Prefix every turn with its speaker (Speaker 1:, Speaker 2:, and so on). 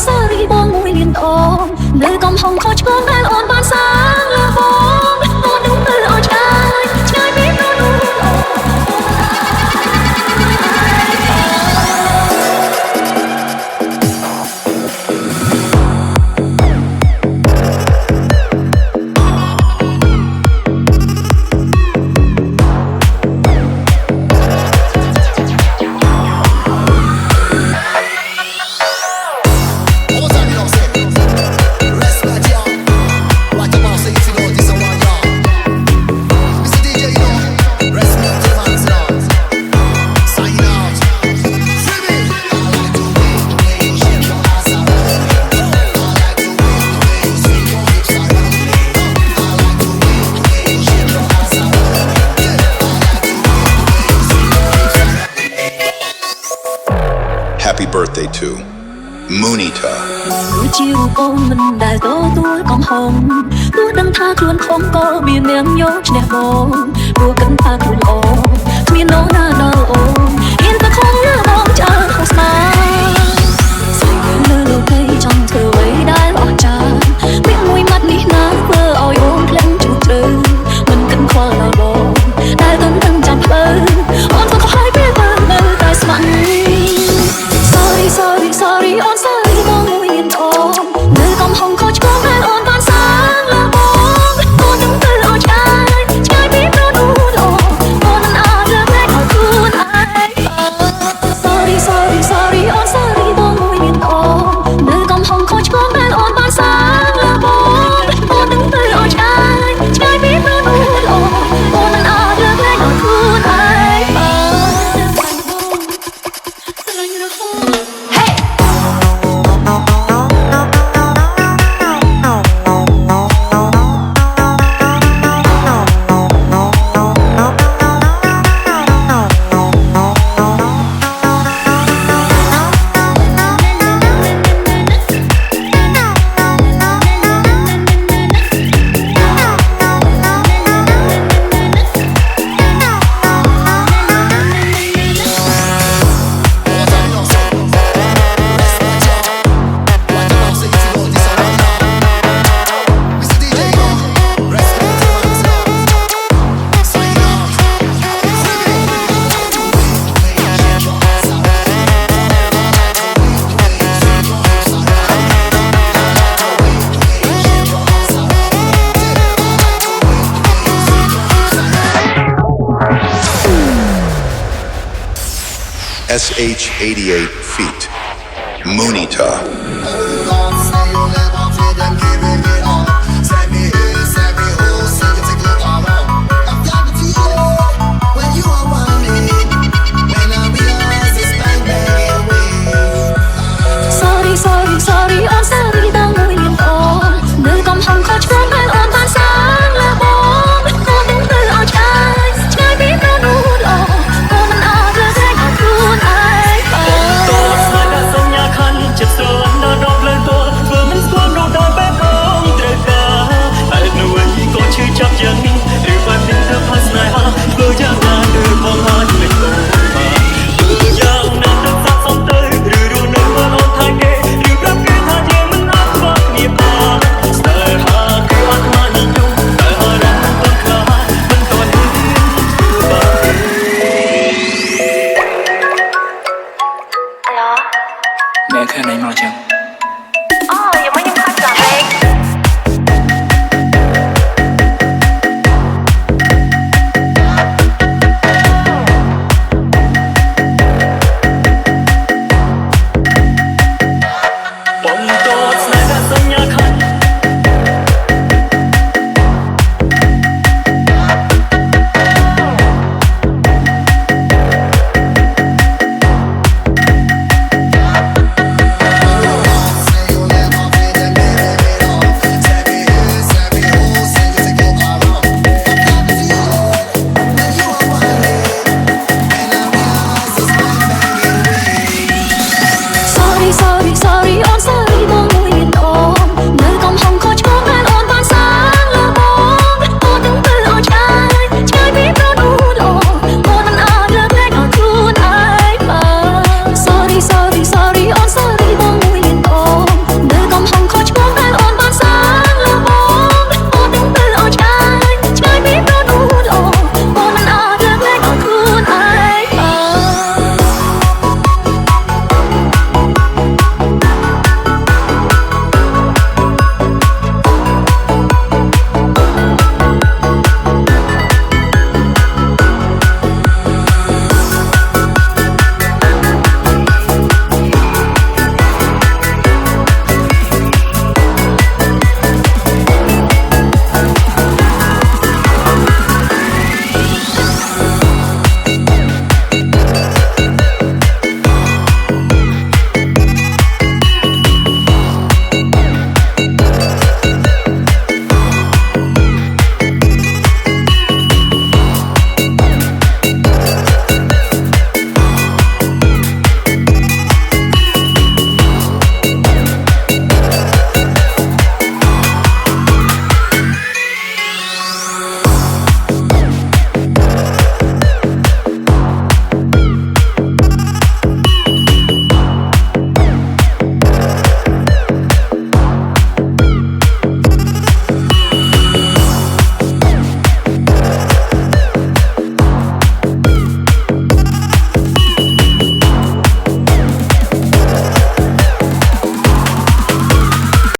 Speaker 1: សារីបងមួយលានដងនៅកំហុងខុសឆ្គងដែលអូនបានសាងលើបងអូននឹងទៅឲ្យឆ្ងាយឆ្ងាយពីព្រោះនោះអូន
Speaker 2: Happy birthday to Moonita
Speaker 1: ជារូបអូនមិនដែលទទួលកំហុងទោះដឹងថាខ្លួនខំក៏មាននាងយកឈ្នះបងព្រោះគិតថាខ្លួនល្អគ្មាននរណាដល់អូនហ៊ានតែខំញ៉ាំបងចាហូស្មាស្រីនៅលោកឯងចង់ធ្វើអ្វីដែលអស្ចារ្យពាក្យមួយម៉ាត់នេះណាធ្វើឲ្យអូនក្លែងជូរជ្រៅមិនគិតខ្វល់ដល់បងដែលទុំទាំងចាំផ្លូវអូនក៏ខ្លាយពេលទៅនៅតែស្ម័គ្រ Sorry sorry sorry អូន sorry បងមួយលានដងនៅកំហុងខុសឆ្គងដែលអូនបានសាងលើបងអូននឹងទៅឲ្យឆ្ងាយឆ្ងាយពីព្រោះនោះអូនអូនមិនអាចលើកលែងឲ្យខ្លួនឯង Sorry sorry sorry អូន sorry បងមួយលានដងនៅកំហុងខុសឆ្គងដែលអូនបានសាងលើបងអូននឹងទៅឲ្យឆ្ងាយឆ្ងាយពីព្រោះនោះអូនអូនមិនអាចលើកលែងឲ្យខ្លួនឯង
Speaker 2: SH88 feet Moonita